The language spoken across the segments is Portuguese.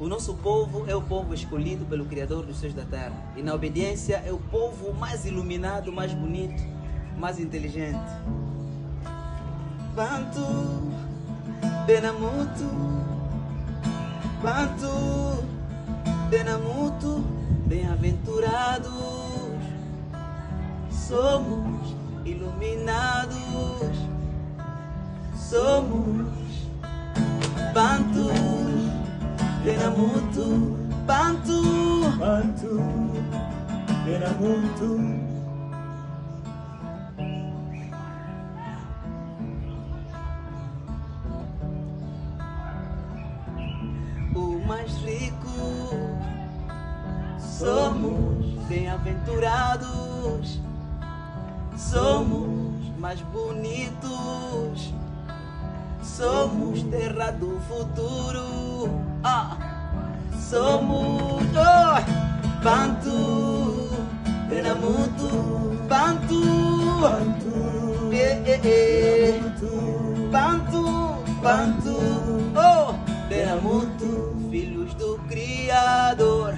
O nosso povo é o povo escolhido pelo Criador dos céus e da terra. E na obediência é o povo mais iluminado, mais bonito, mais inteligente. Bantu, Benamutu, Bantu, Benamutu, bem-aventurados. Somos iluminados. Somos Bantu, Benamutu, Bantu, Bantu, Benamutu. O mais rico. Somos bem-aventurados. Somos mais bonitos. Somos terra do futuro. Somos Bantu, Benamutu, Bantu, Bantu, Bantu, Bantu, Benamutu, filhos do Criador.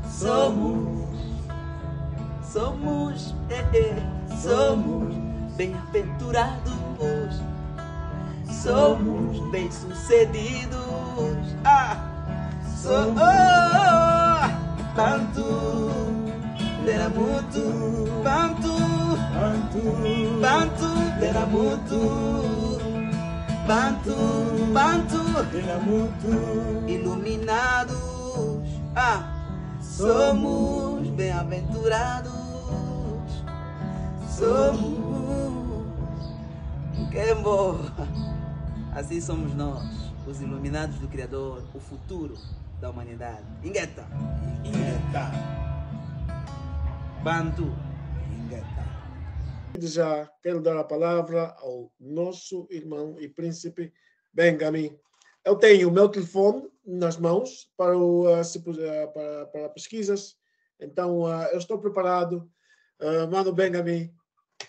Somos bem-aventurados. Somos bem-sucedidos. Bantu, Benamutu, Bantu, Bantu, Benamutu, Bantu, Bantu, Benamutu. iluminados. Somos bem-aventurados. Somos Kembo. Assim somos nós, os iluminados do Criador, o futuro da humanidade. Ingueta. Ingueta. Bantu. Ingueta. Já quero dar a palavra ao nosso irmão e príncipe Benjamin. Eu tenho o meu telefone nas mãos para pesquisas, então eu estou preparado. Mano Benjamin,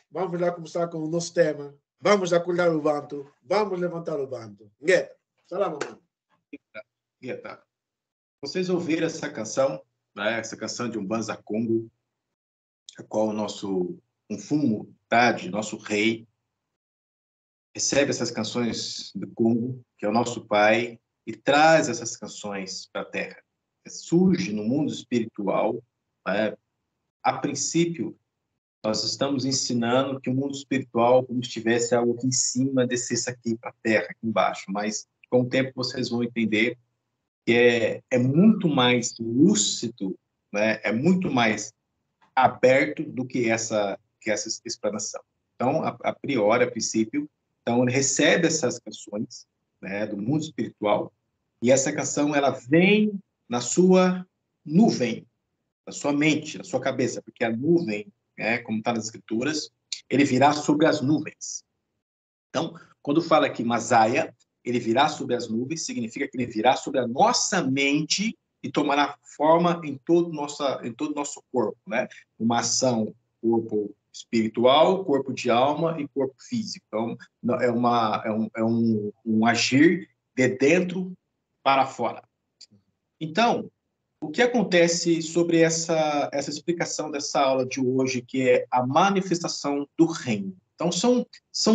vamos lá começar com o nosso tema. Vamos acordar o Bantu, vamos levantar o Bantu. Gueta, salam, mano. Gueta, vocês ouviram essa canção, né? Essa canção de Mbanza Congo, a qual o nosso Mfumu Tadi, nosso rei, recebe essas canções do Congo, que é o nosso pai, e traz essas canções para a Terra. Surge no mundo espiritual, né? A princípio, nós estamos ensinando que o mundo espiritual, como se tivesse algo aqui em cima, descesse aqui para a Terra, aqui embaixo. Mas, com o tempo, vocês vão entender que é muito mais lúcido, né? É muito mais aberto do que essa explanação. Então, a priori, a princípio, então, ele recebe essas canções, né, do mundo espiritual, e essa canção ela vem na sua nuvem, na sua mente, na sua cabeça, porque a nuvem, como está nas escrituras, ele virá sobre as nuvens. Então, quando fala aqui Masaia, ele virá sobre as nuvens, significa que ele virá sobre a nossa mente e tomará forma em todo o nosso corpo, né? Uma ação, corpo espiritual, corpo de alma e corpo físico. Então, é um agir de dentro para fora. Então, o que acontece sobre essa explicação dessa aula de hoje, que é a manifestação do reino? Então, são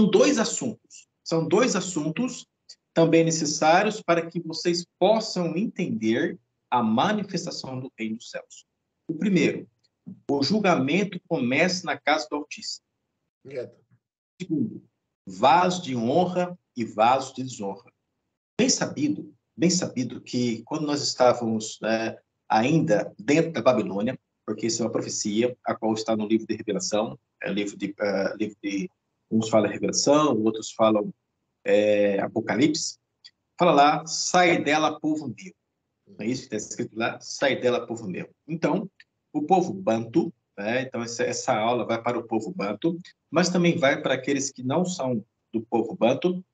dois assuntos também necessários para que vocês possam entender a manifestação do reino dos céus. O primeiro, o julgamento começa na casa do Altíssimo. Segundo, vaso de honra e vaso de desonra. Bem sabido que quando nós estávamos ainda dentro da Babilônia, porque isso é uma profecia, a qual está no livro de Revelação, livro de uns falam Revelação, outros falam Apocalipse, fala lá, sai dela, povo meu. Não é isso que está escrito lá? Sai dela, povo meu. Então, o povo Bantu, então essa aula vai para o povo Bantu, mas também vai para aqueles que não são do povo Bantu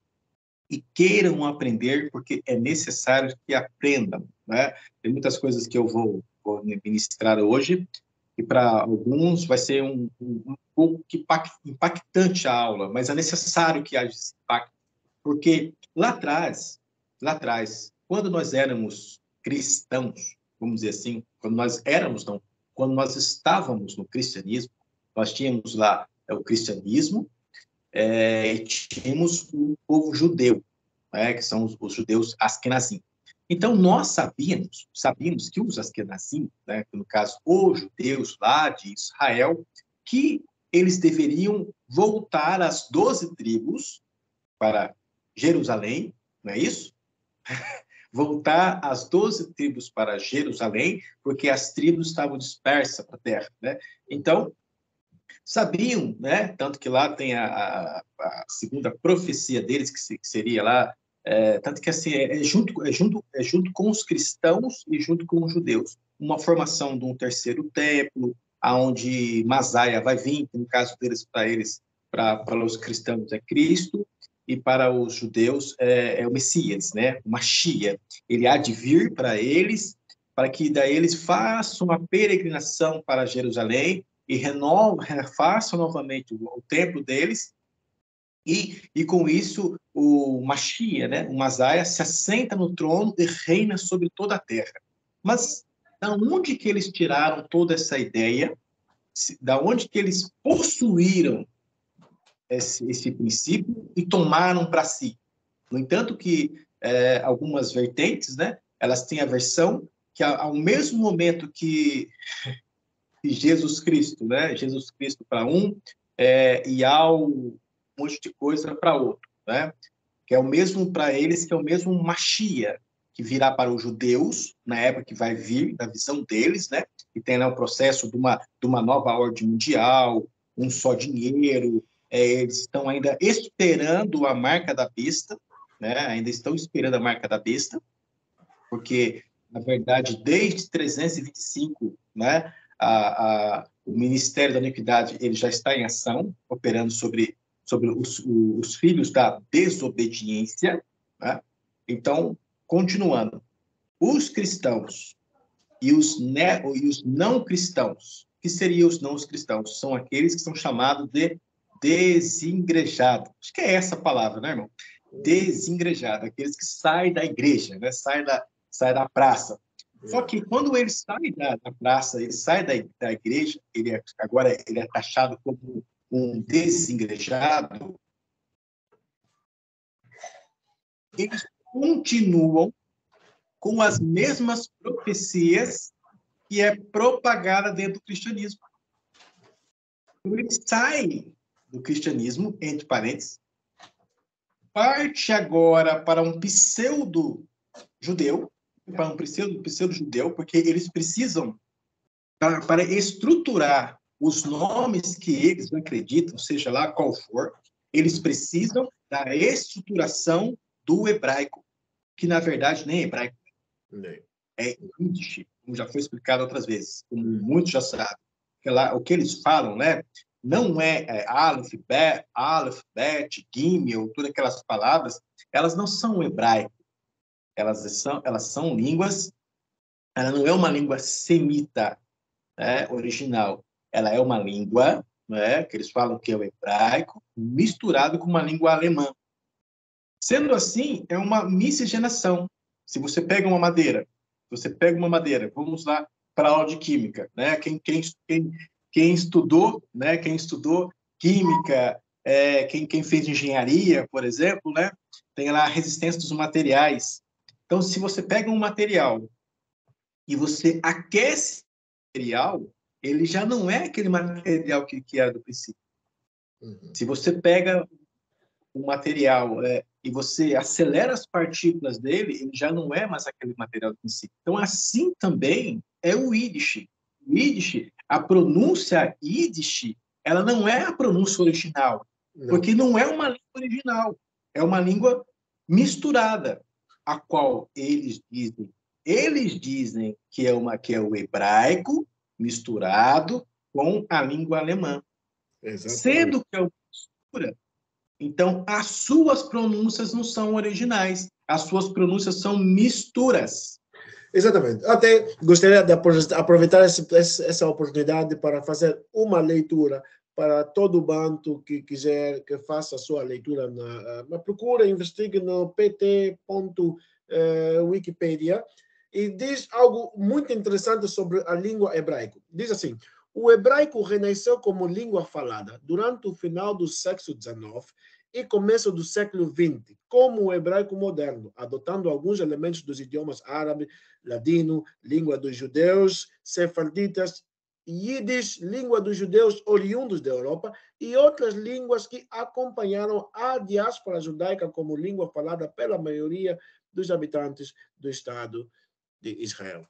e queiram aprender, porque é necessário que aprendam. Né? Tem muitas coisas que eu vou ministrar hoje, e para alguns vai ser um pouco impactante a aula, mas é necessário que haja esse impacto, porque lá atrás, quando nós éramos cristãos, vamos dizer assim, quando nós éramos, não, quando nós estávamos no cristianismo, nós tínhamos lá o cristianismo, e tínhamos o povo judeu, né, que são os judeus Askenazim. Então, nós sabíamos que os Askenazim, né, no caso, os judeus lá de Israel, que eles deveriam voltar às 12 tribos para Jerusalém, não é isso? Voltar às 12 tribos para Jerusalém, porque as tribos estavam dispersas para a terra, né? Então, sabiam, né? Tanto que lá tem a segunda profecia deles, que seria lá, tanto que assim, junto com os cristãos e junto com os judeus. Uma formação de um terceiro templo, aonde Masaia vai vir, que no caso deles, para os cristãos é Cristo, e para os judeus é o Messias, né? O Mashiach. Ele há de vir para eles, para que daí eles façam uma peregrinação para Jerusalém e façam novamente o templo deles, e com isso o Mashiach, né? O Masaia, se assenta no trono e reina sobre toda a terra. Mas da onde que eles tiraram toda essa ideia? Da onde que eles possuíram esse princípio e tomaram para si? No entanto que algumas vertentes, né, elas têm a versão que ao mesmo momento que Jesus Cristo, né, Jesus Cristo para um, e ao um monte de coisa para outro, né, que é o mesmo para eles, que é o mesmo Mashiach, que virá para os judeus, na época que vai vir, da visão deles, né, e tem lá o processo de uma nova ordem mundial, um só dinheiro, eles estão ainda esperando a marca da besta, né, ainda estão esperando a marca da besta, porque, na verdade, desde 325, né, o Ministério da Iniquidade ele já está em ação, operando sobre os filhos da desobediência, né? Então, continuando, os cristãos e os não cristãos, que seriam os não cristãos? São aqueles que são chamados de desigrejados. Acho que é essa a palavra, né, irmão? Desigrejados, aqueles que saem da igreja, né? Saem da praça. Só que quando ele sai da praça, ele sai da igreja, agora ele é taxado como um desengrejado, eles continuam com as mesmas profecias que é propagada dentro do cristianismo. Então, ele sai do cristianismo, entre parênteses, parte agora para um pseudo-judeu, porque eles precisam, para estruturar os nomes que eles acreditam, seja lá qual for, eles precisam da estruturação do hebraico, que na verdade nem é hebraico, é Yiddish, como já foi explicado outras vezes, como muitos já sabem. O que eles falam, né, não é Aleph, Bet, Gimel, todas aquelas palavras, elas não são hebraico. Elas são línguas, ela não é uma língua semita, né, original. Ela é uma língua, né, que eles falam que é o hebraico, misturado com uma língua alemã. Sendo assim, é uma miscigenação. Se você pega uma madeira, vamos lá para a aula de química, né? Quem estudou, né? Quem estudou química, quem fez engenharia, por exemplo, né? Tem lá a resistência dos materiais. Então, se você pega um material e você aquece o material, ele já não é aquele material que era do princípio. Se você pega um material e você acelera as partículas dele, ele já não é mais aquele material do princípio. Então, assim também é o Yiddish. O Yiddish, a pronúncia Yiddish, ela não é a pronúncia original, porque não é uma língua original, é uma língua misturada, a qual eles dizem que é o hebraico misturado com a língua alemã. Exatamente. Sendo que é uma mistura, então as suas pronúncias não são originais, as suas pronúncias são misturas. Exatamente. Até gostaria de aproveitar essa oportunidade para fazer uma leitura para todo o banto que quiser que faça a sua leitura na procura, investigue no pt.wikipedia e diz algo muito interessante sobre a língua hebraica. Diz assim: o hebraico renasceu como língua falada durante o final do século XIX e começo do século XX, como o hebraico moderno, adotando alguns elementos dos idiomas árabe, ladino, língua dos judeus, sefarditas, Yiddish, língua dos judeus oriundos da Europa, e outras línguas que acompanharam a diáspora judaica como língua falada pela maioria dos habitantes do Estado de Israel.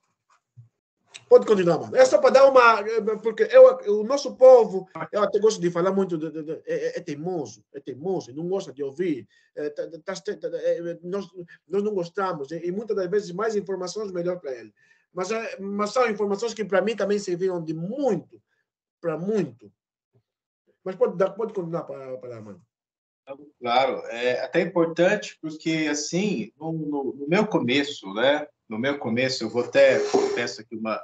Pode continuar, mano. É só para dar uma... Porque o nosso povo, eu até gosto de falar muito, é teimoso, não gosta de ouvir. Nós não gostamos, e muitas das vezes mais informações melhor para ele. Mas são informações que para mim também serviram de muito, para muito. Mas pode continuar para mano. Claro, é até importante porque, assim, no meu começo, né? No meu começo, eu vou até, peço aqui no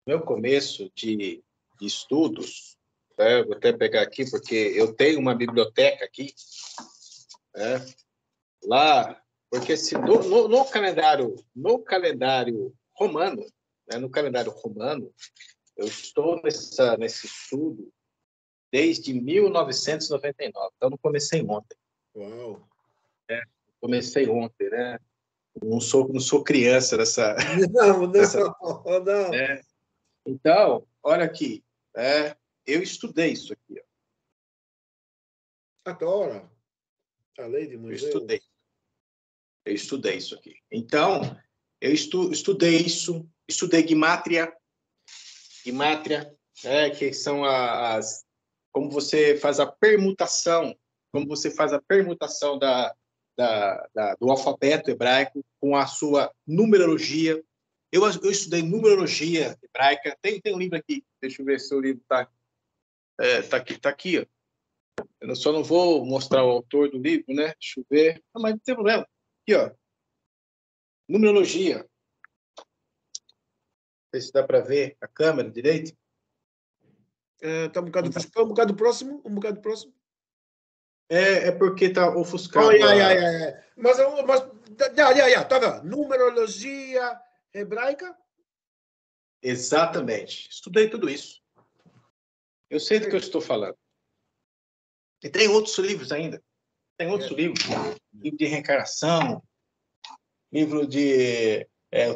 meu começo de estudos, né? Vou até pegar aqui, porque eu tenho uma biblioteca aqui, né? Lá, porque se no calendário romano, né? No calendário romano, eu estou nesse estudo desde 1999, então não comecei ontem. Uau! Comecei ontem, né? Não sou criança dessa... Não. Né? Então, olha aqui, eu estudei isso aqui. A Torá, a lei de Moisés. Eu estudei isso aqui. Então, eu estudei isso, estudei Gimatria, que são como você faz a permutação, do alfabeto hebraico com a sua numerologia. Eu estudei numerologia hebraica. Tem um livro aqui. Deixa eu ver se o livro está aqui. Ó. Eu só não vou mostrar o autor do livro, né? Deixa eu ver. Não, mas não tem problema. Aqui, ó. Numerologia. Não sei se dá para ver a câmera direito. Está um bocado próximo. É porque está ofuscado. Mas já, tá vendo? Numerologia hebraica? Exatamente. Estudei tudo isso. Eu sei do que eu estou falando. E tem outros livros ainda. Tem outros livros. Livro de reencarnação, livro de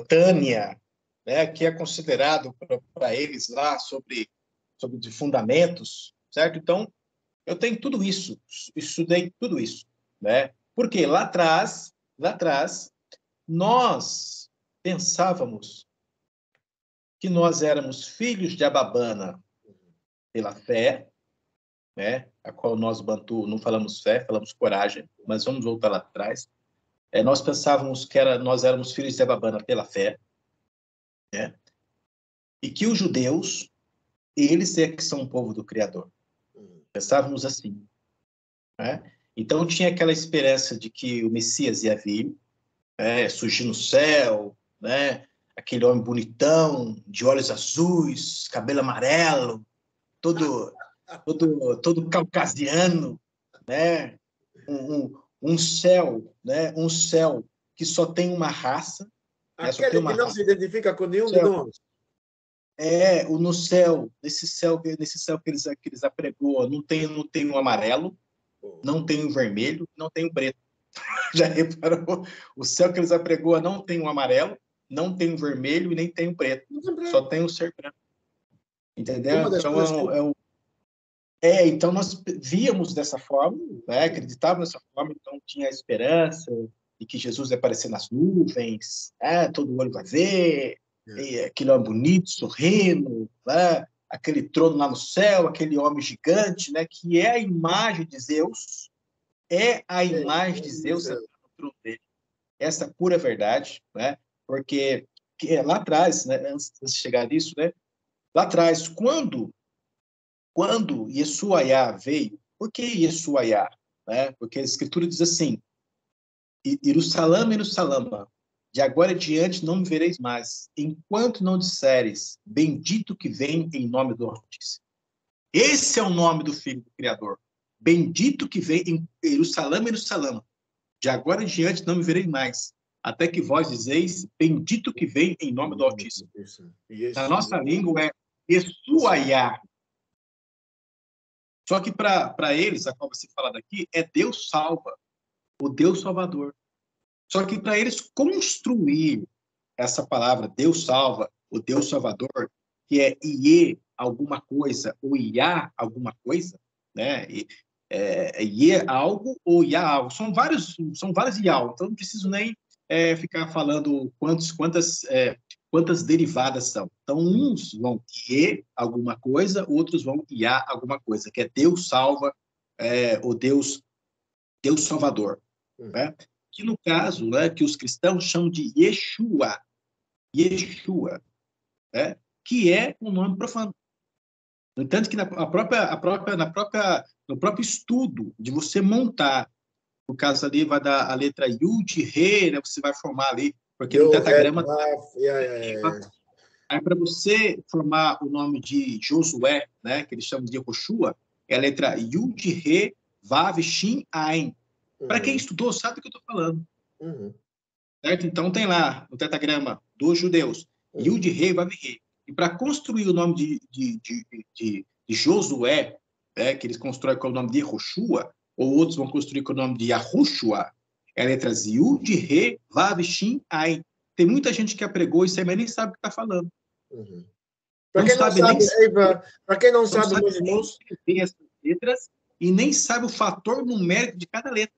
Tânia, né, que é considerado para eles lá sobre de fundamentos, certo? Então, eu tenho tudo isso, estudei tudo isso, né? Porque lá atrás, nós pensávamos que nós éramos filhos de Ababana pela fé, né? A qual nós, Bantu, não falamos fé, falamos coragem, mas vamos voltar lá atrás. Nós pensávamos que nós éramos filhos de Ababana pela fé, né? E que os judeus, eles é que são o povo do Criador. Pensávamos assim, né? Então tinha aquela esperança de que o Messias ia vir, surgir no céu, né? Aquele homem bonitão, de olhos azuis, cabelo amarelo, todo caucasiano, né? Um céu, né? Um céu que só tem uma raça. Aquele que não se identifica com nenhum de nós. No céu, nesse céu que eles apregoam, não tem o amarelo, não tem o vermelho, não tem o preto. Já reparou? O céu que eles apregoam não tem o amarelo, não tem o vermelho e nem tem o preto. Só tem o ser branco. Entendeu? Então nós víamos dessa forma, né? Acreditávamos dessa forma, então tinha a esperança de que Jesus ia aparecer nas nuvens, todo olho vai ver, aquele homem bonito, sorrindo, né? Aquele trono lá no céu, aquele homem gigante, né? Que é a imagem de Zeus, no trono dele. Essa pura verdade, né? Porque lá atrás, né? Antes de chegar nisso, né? Lá atrás, quando Yeshuayá veio, por que Yeshuayá? Né? Porque a Escritura diz assim, Jerusalém, de agora em diante não me vereis mais, enquanto não disseres, bendito que vem em nome do Altíssimo. Esse é o nome do Filho do Criador. Bendito que vem em Jerusalém, de agora em diante não me vereis mais, até que vós dizeis, bendito que vem em nome do Altíssimo. Na nossa língua é Yeshuaiá. Só que para eles, a qual você fala daqui, é Deus salva, o Deus Salvador. Só que para eles construir essa palavra Deus salva, o Deus Salvador, que é Iê alguma coisa ou Iá alguma coisa, né? Iê algo ou Iá algo. São vários Iá, então não preciso nem ficar falando quantas derivadas são. Então, uns vão Iê alguma coisa, outros vão Iá alguma coisa, que é Deus salva, o Deus Salvador. Né? Que no caso, né, que os cristãos chamam de Yeshua, né? Que é um nome profano. No entanto, que no próprio estudo de você montar, no caso ali vai dar a letra Yud, Re, né? Você vai formar ali, porque no tetagrama... Aí, para você formar o nome de Josué, né, que eles chamam de Yehoshua, é a letra Yud, Re, Vav, Shin, Ain. Para quem estudou, sabe o que eu estou falando. Certo? Então, tem lá no tetagrama dos judeus, Yud, Re, Vav, Re. E para construir o nome de Josué, que eles constroem com o nome de Yehoshua, ou outros vão construir com o nome de Yahushua, é a letra Yud, Re, Vav, Shin, Ain. Tem muita gente que apregou isso aí, mas nem sabe o que está falando. Para quem não sabe, para quem não sabe, meus irmãos, tem essas letras e nem sabe o fator numérico de cada letra.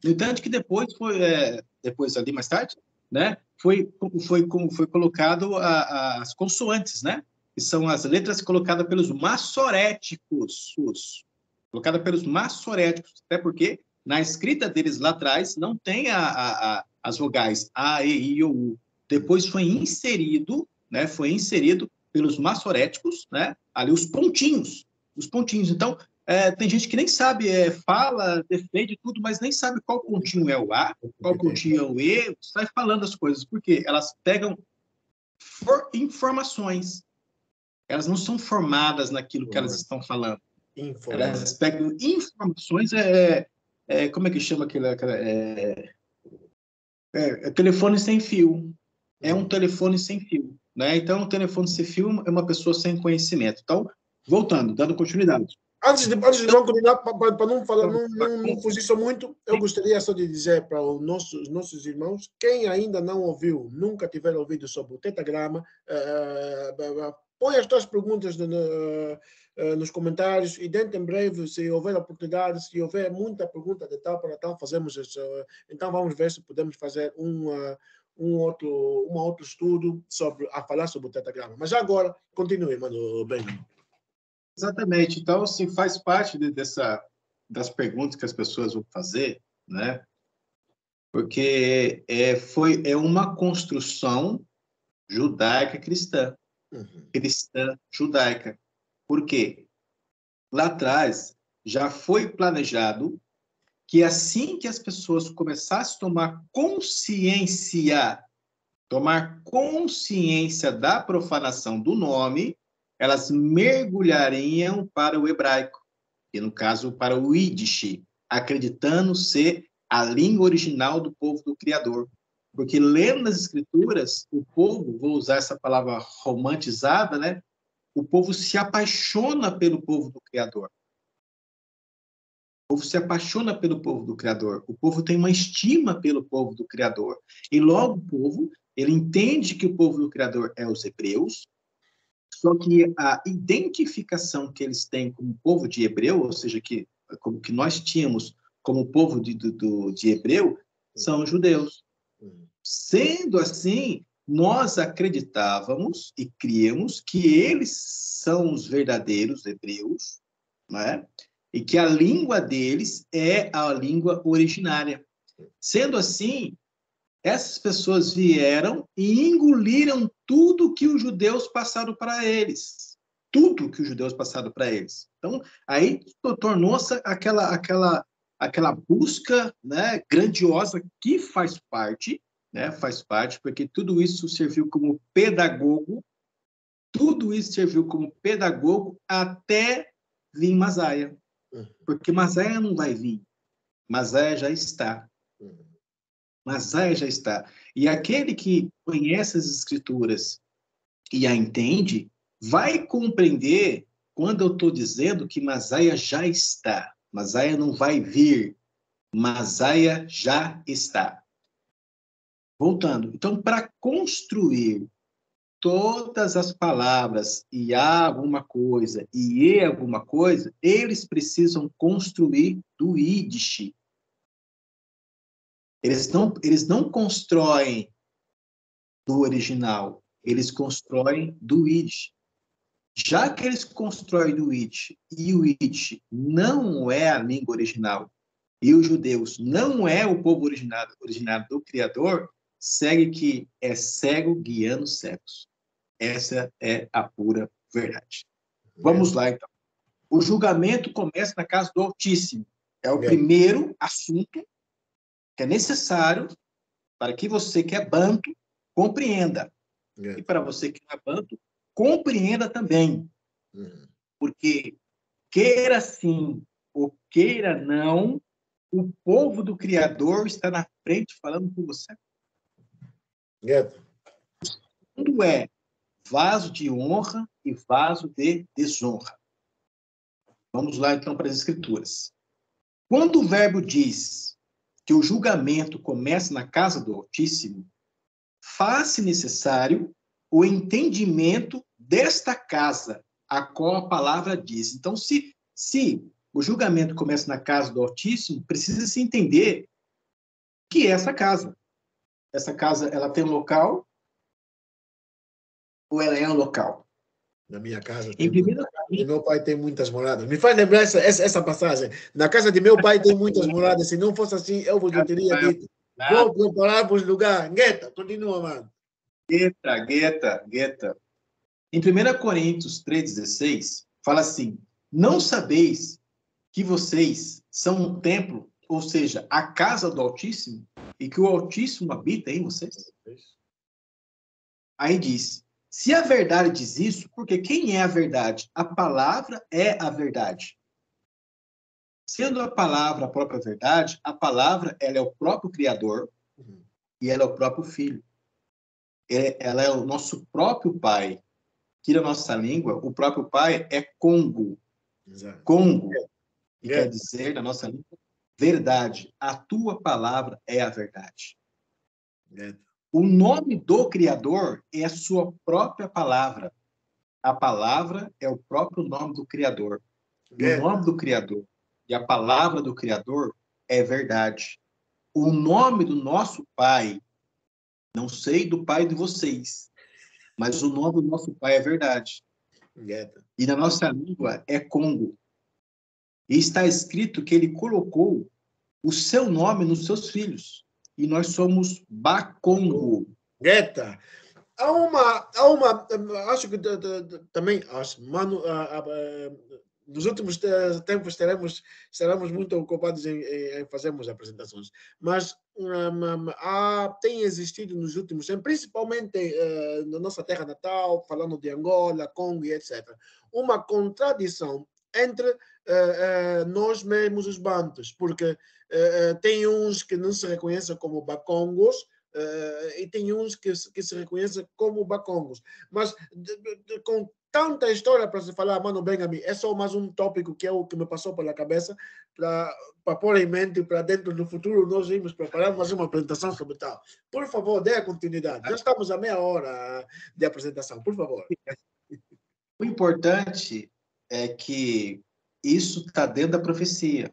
No entanto, que depois ali mais tarde, né, foi colocado as consoantes, né, que são as letras colocadas pelos maçoréticos, até porque na escrita deles lá atrás não tem as vogais A, E, I, O, U. Depois foi inserido pelos maçoréticos, né, ali os pontinhos. Então, tem gente que nem sabe, fala, defende tudo, mas nem sabe qual pontinho é o A, qual pontinho é o E, sai falando as coisas, porque elas pegam informações. Elas não são formadas naquilo que elas estão falando. Elas pegam informações, como é que chama aquele... telefone sem fio. É um telefone sem fio. Né? Então, um telefone sem fio é uma pessoa sem conhecimento. Então, voltando, dando continuidade. Antes de não continuar, para não falar, não fugir só muito, eu gostaria só de dizer para os nossos irmãos, quem ainda não ouviu, nunca tiver ouvido sobre o tetagrama, põe as tuas perguntas nos comentários e dentro em breve, se houver oportunidade, se houver muita pergunta de tal para tal, fazemos isso. Então vamos ver se podemos fazer um outro estudo a falar sobre o tetagrama. Mas agora, continue, mano, Benjamin. Exatamente. Então, assim, faz parte das perguntas que as pessoas vão fazer, né? Porque é uma construção judaica cristã. Cristã judaica. Por quê? Lá atrás já foi planejado que assim que as pessoas começassem a tomar consciência da profanação do nome, elas mergulhariam para o hebraico, e no caso para o Yiddish, acreditando ser a língua original do povo do Criador. Porque lendo as escrituras, o povo, vou usar essa palavra romantizada, né? O povo se apaixona pelo povo do Criador. O povo se apaixona pelo povo do Criador. O povo tem uma estima pelo povo do Criador. E logo o povo, ele entende que o povo do Criador é os hebreus, só que a identificação que eles têm como povo de hebreu, ou seja, como que nós tínhamos como povo de hebreu, são os judeus. Sendo assim, nós acreditávamos e críamos que eles são os verdadeiros hebreus, né? E que a língua deles é a língua originária. Sendo assim, essas pessoas vieram e engoliram tudo que os judeus passaram para eles. Tudo que os judeus passaram para eles. Então, aí tornou-se aquela busca, né, grandiosa que faz parte, né, porque tudo isso serviu como pedagogo, até vir Masaia. Porque Masaia não vai vir, Masaia já está. Masaia já está. E aquele que conhece as Escrituras e a entende, vai compreender quando eu estou dizendo que Masaia já está. Masaia não vai vir. Masaia já está. Voltando. Então, para construir todas as palavras e há alguma coisa e alguma coisa, eles precisam construir do Yiddish. Eles não constroem do original, eles constroem do Yiddish. Já que eles constroem do Yiddish e o Yiddish não é a língua original e os judeus não é o povo originário do Criador, segue que é cego guiando cegos. Essa é a pura verdade. Vamos lá, então. O julgamento começa na casa do Altíssimo. É o primeiro assunto que é necessário para que você que é banto compreenda. E para você que não é banto, compreenda também. Porque, queira sim ou queira não, o povo do Criador está na frente falando com você. Tudo é vaso de honra e vaso de desonra. Vamos lá, então, para as Escrituras. Quando o verbo diz que o julgamento começa na casa do Altíssimo, faz-se necessário o entendimento desta casa, a qual a palavra diz. Então, se o julgamento começa na casa do Altíssimo, precisa se entender que é essa casa. Essa casa, ela tem um local ou ela é um local? Na minha casa Em primeiro e meu pai tem muitas moradas. Me faz lembrar essa passagem. Na casa de meu pai tem muitas moradas. Se não fosse assim, eu vos teria dito. Vou preparar-vos lugar. Gueta, continua, mano. Gueta. Em 1 Coríntios 3,16, fala assim: não sabeis que vocês são um templo, ou seja, a casa do Altíssimo, e que o Altíssimo habita em vocês? Aí diz, se a verdade diz isso, porque quem é a verdade? A palavra é a verdade. Sendo a palavra a própria verdade, a palavra ela é o próprio Criador e ela é o próprio Filho. Ela é o nosso próprio Pai. Que na nossa língua, o próprio Pai é Congo. Exato. Congo. Que quer dizer, na nossa língua, verdade. A tua palavra é a verdade. O nome do Criador é a sua própria palavra. A palavra é o próprio nome do Criador. E o nome do Criador e a palavra do Criador é verdade. O nome do nosso Pai, não sei do Pai de vocês, mas o nome do nosso Pai é verdade. E na nossa língua é Congo. E está escrito que ele colocou o seu nome nos seus filhos. E nós somos Bacongo. Gueta. Acho que também, mano, nos últimos tempos estaremos muito ocupados em fazermos apresentações, mas tem existido nos últimos tempos, principalmente na nossa terra natal, falando de Angola, Congo e etc., uma contradição entre nós mesmos, os bantus, porque tem uns que não se reconhecem como bacongos, e tem uns que se reconhecem como bacongos. Mas com tanta história para se falar, mano, bem a mim, é só mais um tópico que me passou pela cabeça para pôr em mente, para dentro do futuro nós irmos preparar, fazer uma apresentação sobre tal. Por favor, dê a continuidade. Já estamos a meia hora de apresentação, por favor. O importante é que isso está dentro da profecia.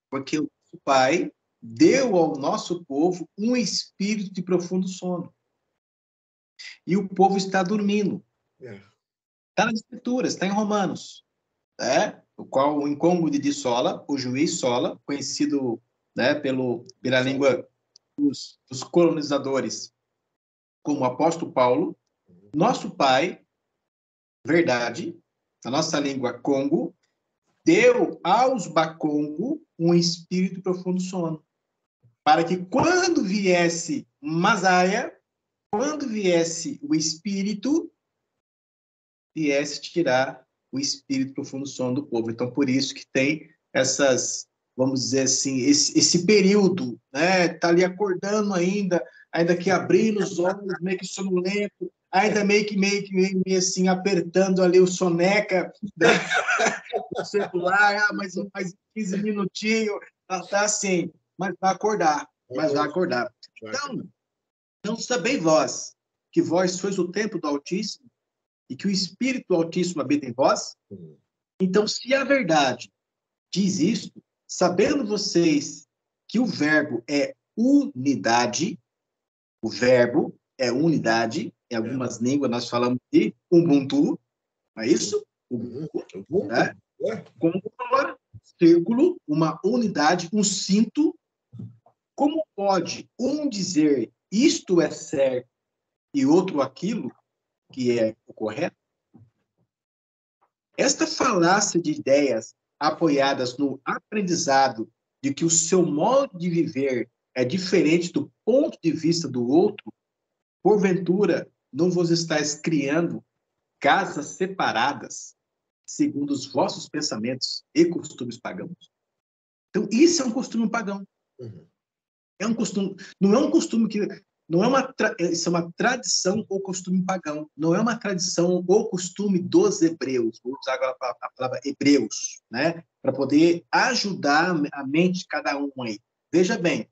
Porque o Pai deu ao nosso povo um espírito de profundo sono. E o povo está dormindo. Está nas Escrituras, está em Romanos. O qual, em Congo de Sola, o juiz Sola, conhecido pela língua dos colonizadores como apóstolo Paulo, nosso pai, verdade, na nossa língua Congo, deu aos Bacongo um espírito de profundo sono. Para que quando viesse Masaia, quando viesse o Espírito, viesse tirar o Espírito profundo sono do povo. Então, por isso que tem vamos dizer assim, esse período, né? Tá ali acordando ainda que abrindo os olhos, meio que sonolento, ainda meio assim, apertando ali o soneca do celular, mais 15 minutinhos, tá assim, mas vai acordar, Então, sabei vós, que vós sois o templo do Altíssimo, e que o Espírito do Altíssimo habita em vós. Então, se a verdade diz isto, sabendo vocês que o verbo é unidade, em algumas línguas nós falamos de Ubuntu, não é isso? Ubuntu, né? Côncava, círculo, uma unidade, um cinto. Como pode um dizer isto é certo e outro aquilo que é o correto? Esta falácia de ideias apoiadas no aprendizado de que o seu modo de viver é diferente do ponto de vista do outro, porventura não vos estáis criando casas separadas segundo os vossos pensamentos e costumes pagãos? Então, isso é um costume pagão. É um costume, não é um costume que não é isso é uma tradição ou costume pagão. Não é uma tradição ou costume dos hebreus. Vou usar agora a palavra hebreus, né? Para poder ajudar a mente de cada um aí. Veja bem.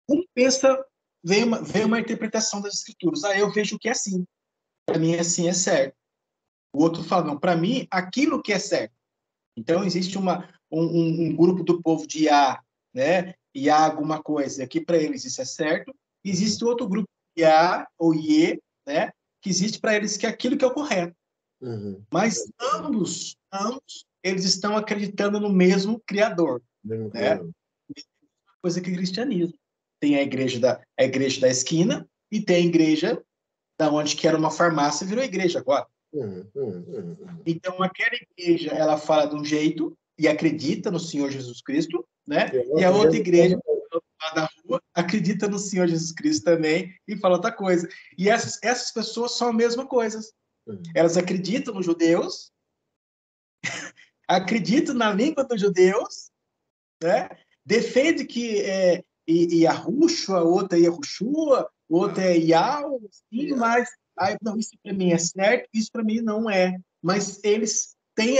Um pensa, vem uma interpretação das escrituras. Eu vejo que é assim. Para mim, assim é certo. O outro fala, não, para mim, aquilo que é certo. Então, existe um grupo do povo de Iá, né? Iá alguma coisa, aqui para eles isso é certo. Existe outro grupo de Iá ou Iê, né? Que existe para eles que é aquilo que é o correto. Mas ambos, eles estão acreditando no mesmo Criador, né? Coisa que o cristianismo. Tem a igreja da esquina e tem a igreja da onde que era uma farmácia virou igreja agora. Então, aquela igreja, ela fala de um jeito e acredita no Senhor Jesus Cristo, né? E a outra igreja, lá da rua, acredita no Senhor Jesus Cristo também e fala outra coisa. E essas pessoas são a mesma coisa. Elas acreditam nos judeus, acreditam na língua dos judeus, né? Defende que Yahushua, outra é Yahushua, outra é Yahweh, mas não, isso para mim é certo, isso para mim não é. Mas eles têm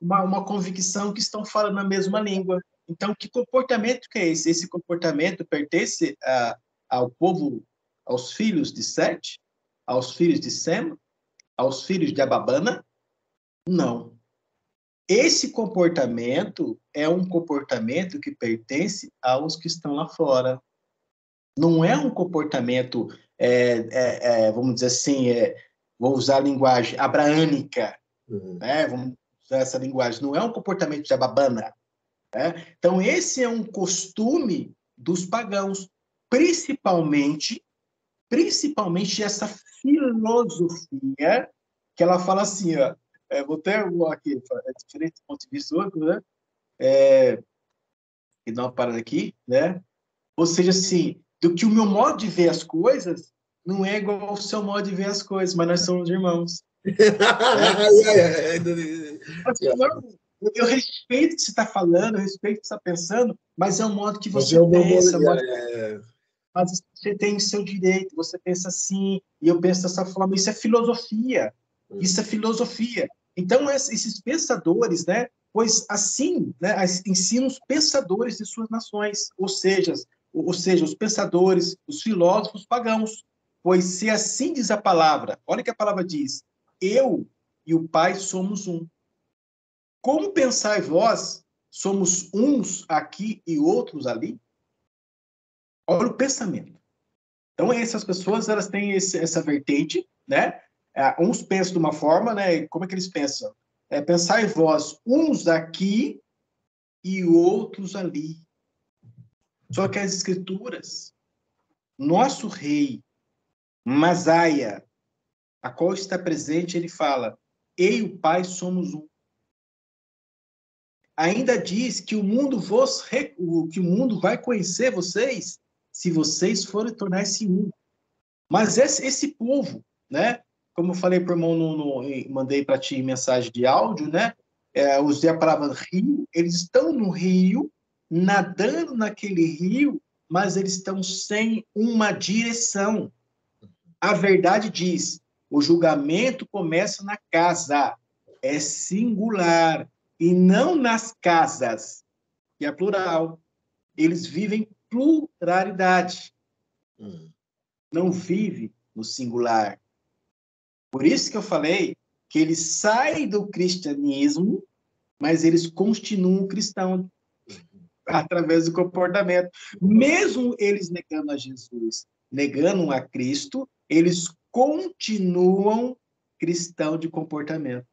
uma convicção que estão falando a mesma língua. Então, que comportamento que é esse? Esse comportamento pertence ao povo, aos filhos de Sete, aos filhos de Sem, aos filhos de Ababana? Não. Esse comportamento é um comportamento que pertence aos que estão lá fora. Não é um comportamento, vamos dizer assim, vou usar a linguagem abraânica, né? Vamos usar essa linguagem. Não é um comportamento de Ababana. Né? Então, esse é um costume dos pagãos, principalmente essa filosofia que ela fala assim, ó, vou até aqui, é diferente do ponto de vista do outro, né? E dá uma parada aqui, né? Ou seja, assim, do que o meu modo de ver as coisas não é igual ao seu modo de ver as coisas, mas nós somos irmãos. Eu respeito o que você está falando, eu respeito o que você está pensando, mas é o modo que você pensa. Mas você tem o seu direito, você pensa assim, e eu penso dessa forma. Isso é filosofia. Isso é filosofia. Então, esses pensadores, né? Pois assim, né, ensinam os pensadores de suas nações, ou seja, os pensadores, os filósofos pagãos. Pois se assim diz a palavra, olha o que a palavra diz, eu e o Pai somos um. Como pensai vós, somos uns aqui e outros ali? Olha o pensamento. Então, essas pessoas, elas têm essa vertente, né? Uns pensam de uma forma, né? Como é que eles pensam? Pensai vós, uns aqui e outros ali. Só que as escrituras, nosso rei, Masaia, a qual está presente, ele fala, eu e o Pai somos um. Ainda diz que o mundo vai conhecer vocês se vocês forem tornar-se um. Mas esse povo, né? Como eu falei para o irmão, mandei para ti mensagem de áudio, né? usei a palavra rio, eles estão no rio, nadando naquele rio, mas eles estão sem uma direção. A verdade diz, o julgamento começa na casa, é singular, e não nas casas, que é plural. Eles vivem pluralidade. Não vive no singular. Por isso que eu falei que eles saem do cristianismo, mas eles continuam cristãos através do comportamento. Mesmo eles negando a Jesus, negando a Cristo, eles continuam cristãos de comportamento.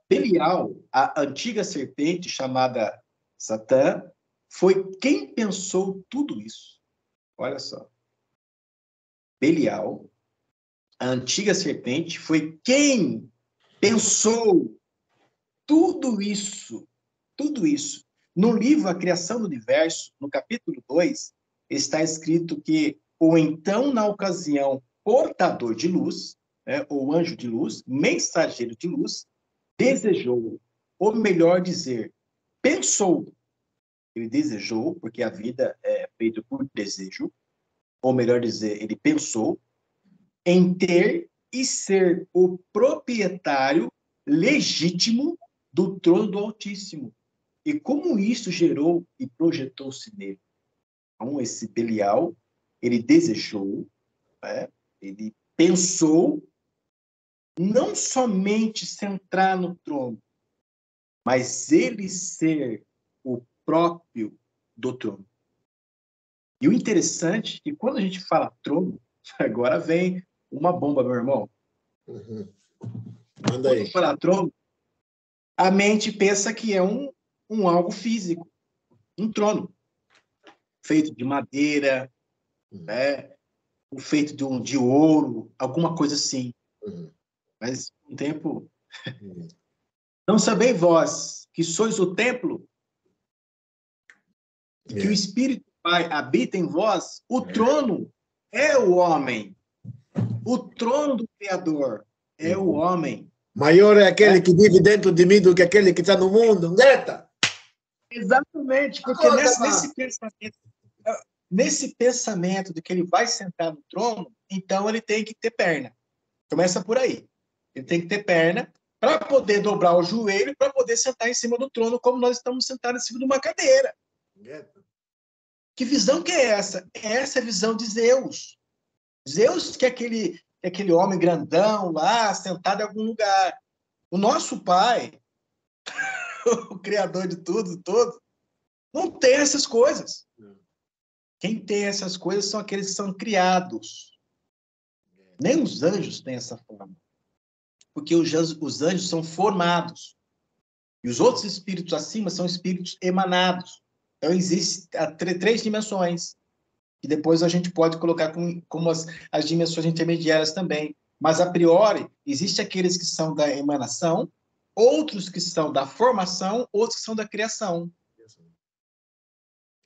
Belial, a antiga serpente chamada Satã, foi quem pensou tudo isso. Olha só. Belial, a antiga serpente, foi quem pensou tudo isso. Tudo isso. No livro A Criação do Universo, no capítulo 2, está escrito que, ou então, na ocasião, portador de luz, ou anjo de luz, mensageiro de luz, desejou, ou melhor dizer, pensou. Ele desejou, porque a vida é feita por desejo, ou melhor dizer, ele pensou em ter e ser o proprietário legítimo do trono do Altíssimo. E como isso gerou e projetou-se nele? Então, esse Belial, ele desejou, ele pensou não somente sentar no trono, mas ele ser o próprio do trono. E o interessante é que quando a gente fala trono, agora vem uma bomba, meu irmão. Manda aí. Quando fala trono, a mente pensa que é um algo físico, um trono, feito de madeira, feito de ouro, alguma coisa assim. Mas, um tempo... Não sabeis vós que sois o templo, que o Espírito Pai habita em vós? O trono é o homem. O trono do Criador é o homem. Maior é aquele que vive dentro de mim do que aquele que está no mundo. Neta! Exatamente, porque nesse pensamento de que ele vai sentar no trono, então ele tem que ter perna. Começa por aí. Ele tem que ter perna para poder dobrar o joelho, para poder sentar em cima do trono, como nós estamos sentados em cima de uma cadeira. Que visão que é essa? Essa é a visão de Zeus. Zeus que é aquele homem grandão lá, sentado em algum lugar. O nosso pai, o criador de tudo, todo, não tem essas coisas. Quem tem essas coisas são aqueles que são criados. Nem os anjos têm essa forma. Porque os anjos são formados. E os outros espíritos acima são espíritos emanados. Então, existem três dimensões. E depois a gente pode colocar como as dimensões intermediárias também. Mas, a priori, existem aqueles que são da emanação, outros que são da formação, outros que são da criação.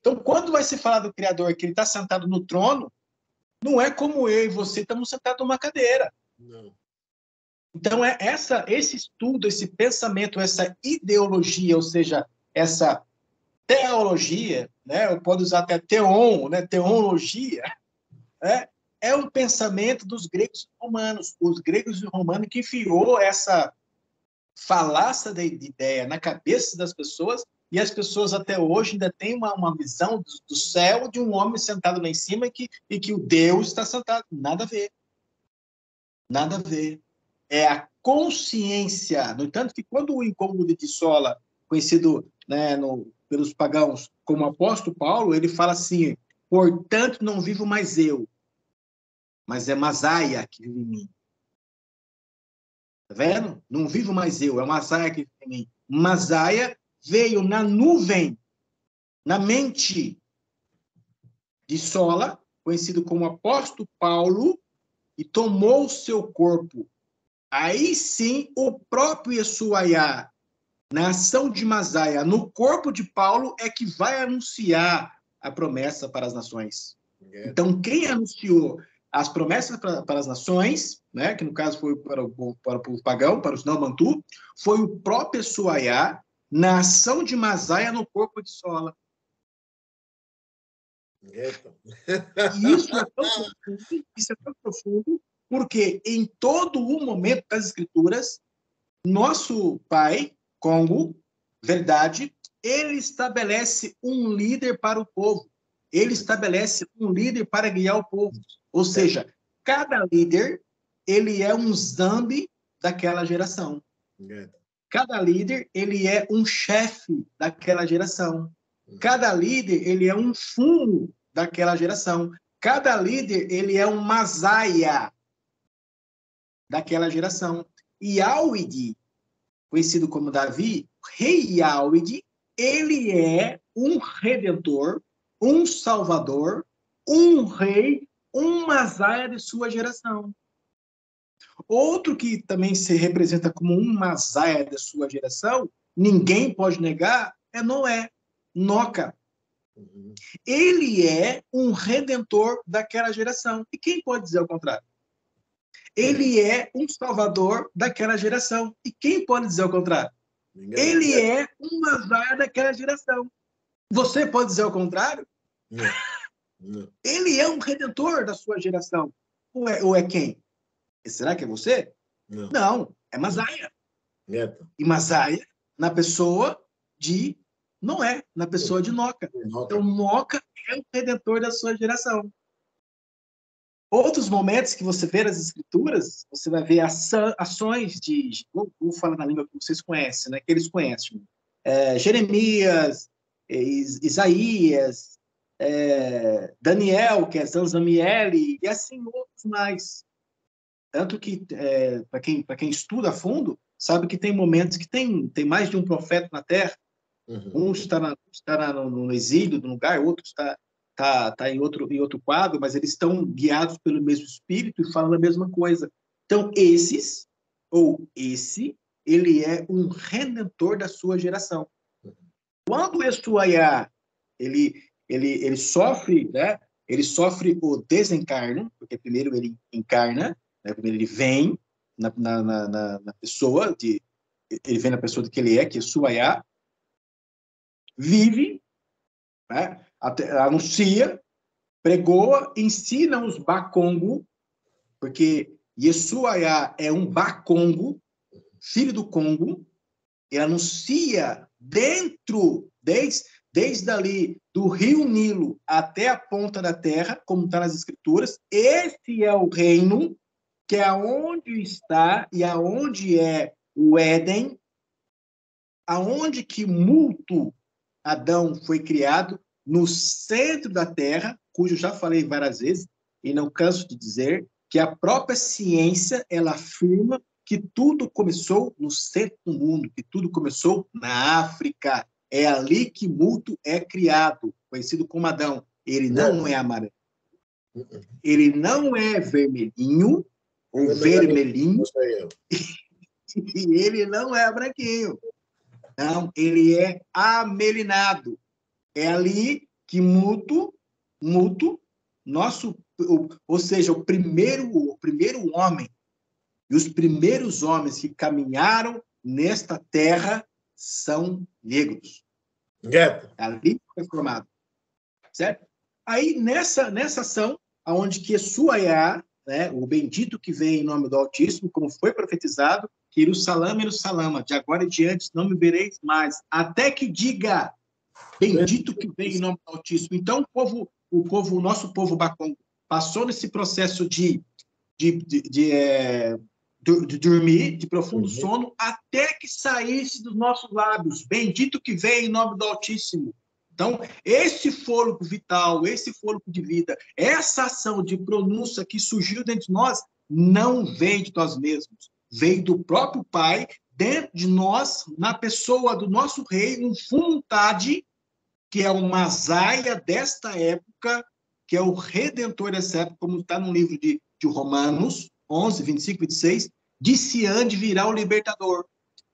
Então, quando vai se falar do Criador, que ele está sentado no trono, não é como eu e você estamos sentados numa cadeira. Não. Então, esse estudo, esse pensamento, essa ideologia, ou seja, essa teologia, né? Eu posso usar até teon, né? Teologia, né? É um pensamento dos gregos e romanos. Os gregos e romanos que enfiou essa falácia de ideia na cabeça das pessoas, e as pessoas até hoje ainda têm uma visão do céu de um homem sentado lá em cima e que o Deus está sentado. Nada a ver. Nada a ver. É a consciência. No entanto, que quando o incômodo de Sola, conhecido, né, pelos pagãos como apóstolo Paulo, ele fala assim: portanto, não vivo mais eu, mas é Masaia que vive em mim. Tá vendo? Não vivo mais eu, é Masaia que vive em mim. Masaia veio na nuvem, na mente de Sola, conhecido como apóstolo Paulo, e tomou o seu corpo. Aí sim, o próprio Yeshuaiá, na ação de Masaia, no corpo de Paulo, é que vai anunciar a promessa para as nações. Então, quem anunciou as promessas para as nações, né, que no caso foi para o povo pagão, para os não-bantu, foi o próprio Suaiá, na ação de Masaia no corpo de Sola. E isso é tão profundo, porque em todo o momento das Escrituras, nosso pai, Congo, verdade, ele estabelece um líder para o povo. Ele estabelece um líder para guiar o povo. Ou seja, cada líder, ele é um zambi daquela geração. Cada líder, ele é um chefe daquela geração. Cada líder, ele é um fumo daquela geração. Cada líder, ele é um Masaia daquela geração. E Yauide, conhecido como Davi, rei Yauide, ele é um redentor, um salvador, um rei, um Masaia de sua geração. Outro que também se representa como um Masaia de sua geração, ninguém pode negar, é Noé, Noca. Ele é um redentor daquela geração. E quem pode dizer o contrário? Ele é um salvador daquela geração. E quem pode dizer o contrário? Ele é um Masaia daquela geração. Você pode dizer o contrário? Não. Ele é um redentor da sua geração. Ou é quem? Será que é você? Não, é Masaia. E Masaia na pessoa de Noé, na pessoa de Noca. Então, Noca é o redentor da sua geração. Outros momentos que você vê nas Escrituras, você vai ver ações de... Vou falar na língua que vocês conhecem, né? Que eles conhecem. Jeremias, Isaías, Daniel, que é Zanzamiele, e assim outros mais. Tanto que, para quem estuda a fundo, sabe que tem momentos que tem mais de um profeta na Terra. Um está no exílio do lugar, outro está em outro quadro, mas eles estão guiados pelo mesmo Espírito e falam a mesma coisa. Então, esse, ele é um redentor da sua geração. Quando o Suaiá, ele sofre, né? Ele sofre o desencarno, porque primeiro ele encarna, né? Primeiro ele vem na pessoa, ele vem na pessoa do que ele é, que é Suaiá, vive, né? Anuncia, pregoa, ensina os Bakongo, porque Yesuaiá é um Bakongo, filho do Congo, e anuncia desde ali do rio Nilo até a ponta da terra, como está nas Escrituras. Esse é o reino que é onde está e aonde é o Éden, aonde que Multo Adão foi criado, no centro da terra, cujo já falei várias vezes, e não canso de dizer, que a própria ciência, ela afirma que tudo começou no centro do mundo, que tudo começou na África. É ali que Multo é criado, conhecido como Adão. Ele não é amarelo. Ele não é vermelhinho ou vermelhinho. E ele não é branquinho. Não, ele é amelinado. É ali que Multo, ou seja, o primeiro homem, e os primeiros homens que caminharam nesta terra são negros. É ali que foi formado. Certo? Aí, nessa ação, onde que Suaiá, né, o bendito que vem em nome do Altíssimo, como foi profetizado, que Salama, de agora em diante não me vereis mais, até que diga, bendito que vem em nome do Altíssimo. Então, o nosso povo Bakongo passou nesse processo de dormir, de profundo sono, até que saísse dos nossos lábios, bendito que vem em nome do Altíssimo. Então, esse fôlego vital, esse fôlego de vida, essa ação de pronúncia que surgiu dentro de nós, não vem de nós mesmos, vem do próprio Pai, dentro de nós, na pessoa do nosso rei, um vontade, que é o Masaia desta época, que é o Redentor dessa época, como está no livro de Romanos 11, 25, 26, de Siã virá o libertador,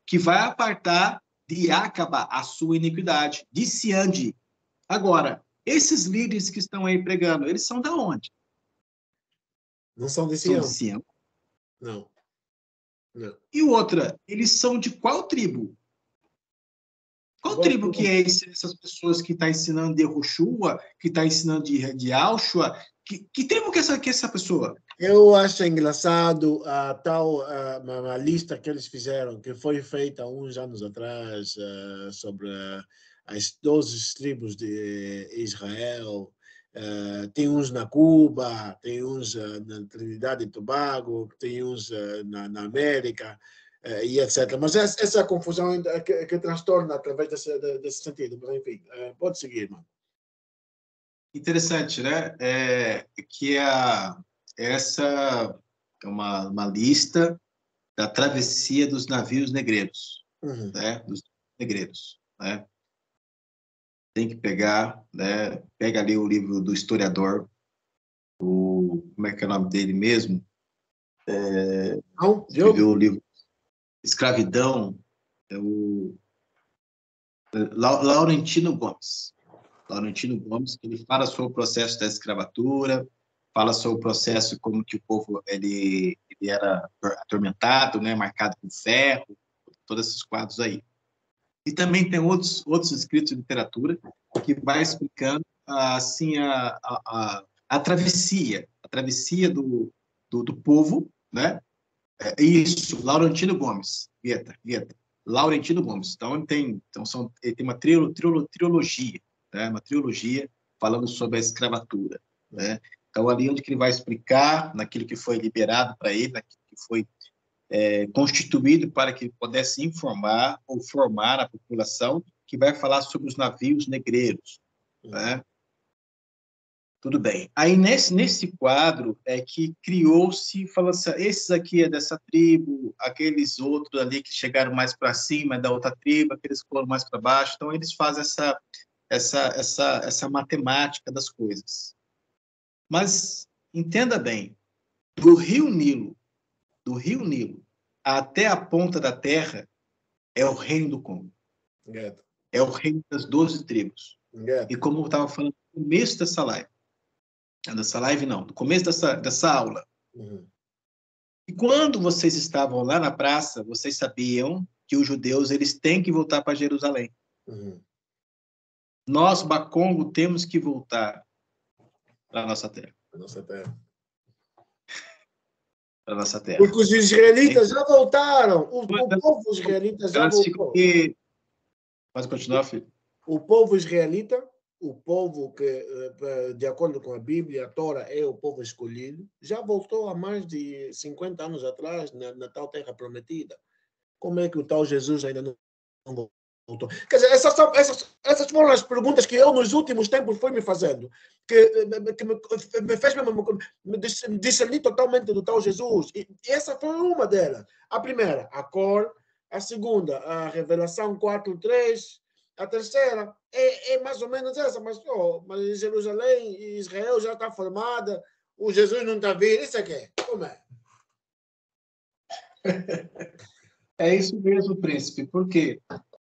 que vai apartar de Acaba a sua iniquidade, de Siã. Agora, esses líderes que estão aí pregando, eles são da onde? Não são de São Sião? de Sião. Não. Não. E outra, eles são de qual tribo? Qual tribo que é essas pessoas que estão ensinando de Yehoshua, que estão ensinando de Aushua? Que tribo que é essa pessoa? Eu acho engraçado a uma lista que eles fizeram, que foi feita há uns anos atrás, sobre as 12 tribos de Israel. Tem uns na Cuba, tem uns na Trinidade e Tobago, tem uns na América, e etc. Mas essa confusão que transtorna através desse sentido. Mas, enfim, pode seguir, mano. Interessante, né? Essa é uma lista da travessia dos navios negreiros, né? Dos negreiros, né? Tem que pegar, né? Pega ali o livro do historiador, como é que é o nome dele mesmo? Escreveu o livro Escravidão, o Laurentino Gomes. Laurentino Gomes, que ele fala sobre o processo da escravatura, fala sobre o processo como que o povo ele era atormentado, né, marcado com ferro, todos esses quadros aí. E também tem outros escritos de literatura que vai explicando assim a travessia do povo, né? Isso, Laurentino Gomes, Vieta. Laurentino Gomes. Então ele tem uma trilogia, né? Uma trilogia falando sobre a escravatura, né? Então ali onde que ele vai explicar naquilo que foi liberado para ele, naquilo que foi constituído para que ele pudesse informar ou formar a população, que vai falar sobre os navios negreiros, né? Tudo bem. Aí, nesse quadro, é que criou-se, falando assim, esses aqui é dessa tribo, aqueles outros ali que chegaram mais para cima é da outra tribo, aqueles que foram mais para baixo. Então, eles fazem essa matemática das coisas. Mas, entenda bem, do Rio Nilo até a ponta da terra é o reino do Congo. É o reino das 12 tribos. E como eu estava falando no começo dessa live, não, no começo dessa aula. E quando vocês estavam lá na praça, vocês sabiam que os judeus eles têm que voltar para Jerusalém. Nós, Bakongo, temos que voltar para a nossa terra. Para nossa terra. Porque os israelitas já voltaram. O povo israelita já voltou. Pode continuar, filho. O povo israelita, o povo que, de acordo com a Bíblia, a Torá é o povo escolhido, já voltou há mais de 50 anos atrás na tal terra prometida. Como é que o tal Jesus ainda não voltou? Quer dizer, essas foram as perguntas que eu, nos últimos tempos, fui me fazendo, que me fez me discernir totalmente do tal Jesus. E essa foi uma delas. A primeira, a cor. A segunda, a Revelação 4:3. A terceira é mais ou menos essa, mas Jerusalém e Israel já está formada, o Jesus não está vindo, isso aqui, como é? É isso mesmo, príncipe, porque